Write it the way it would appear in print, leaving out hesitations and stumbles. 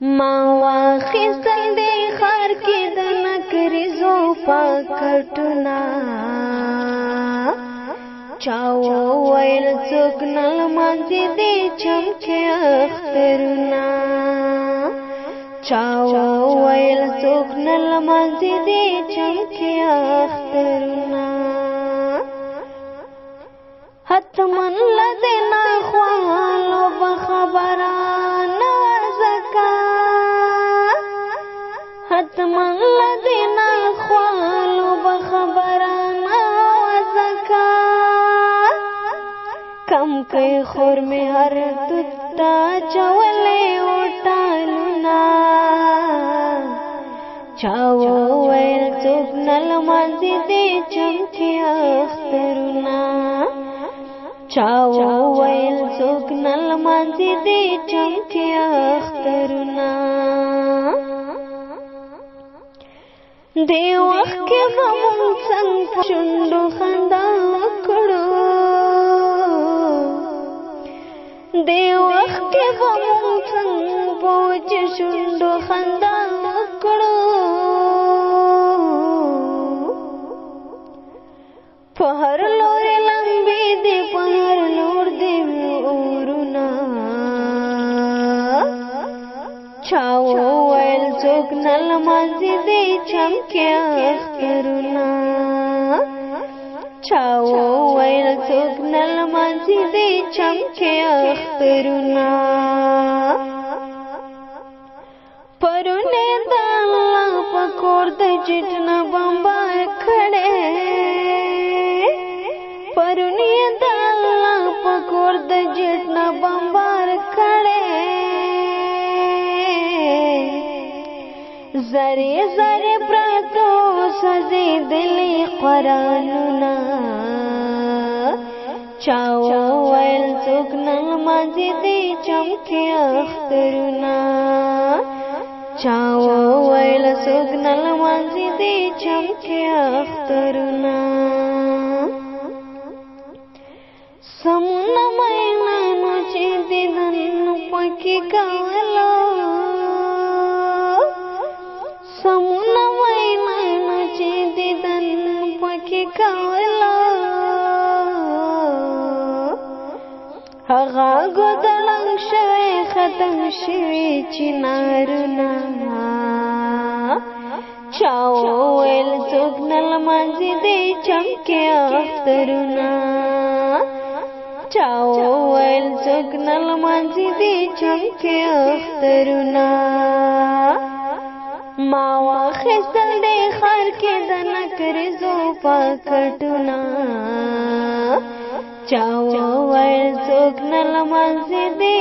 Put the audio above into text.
ما واخیستل دی خار کې د نکریزو پاکټونه چا وویل څوک نه لمانځي دی چمکې اخترونه چا وویل څوک نه لمانځي دی چمکې اخترونه حتمن لدینا خوالو بخبرانه حتمن لدینا خوالو بخبرانه زکا کم کئی خور میں ہر تتا چولے اٹالونا چاو ویل چوک نلمانزی دے چمکی اخترونا چاو ویل چوک نلمانزی دے چمکی اخترونا دی وخت کې به مونږ څنګه په شونډو خندا وکړو دی وخت کې به مونږ څنګه په وچو شونډو خندا وکړو په هر لورې لمبې دي په هر لور دي اورونه چا وویل څوک نه لمانځي دی چمکې اخترونه چا وویل څوک نه لمانځي دی چمکې اخترونه پرونه د الله په کور د جټ نه بمبار کړې پرونه د الله په کور د جټ نه بمبار کړې زری زری پراتو سزی دلی قرآنونا چاو ویل څوک نه لمانځي دی چمکې اخترونه چاو ویل څوک نه لمانځي دی چمکې اخترونه سمونه مینانو چې دیدن پکې کولو سمونه مینانو چې دیدن پکې کولو هغه ګودړنګ شوی ختم شوي چنارونه چا وویل څوک نه لمانځي دی چمکې اخترونه چا وویل څوک نه لمانځي دی چمکې اخترونه ما واخیستل دی خار کې د نکریزو پاکټونه چا وویل څوک نه لمانځي دی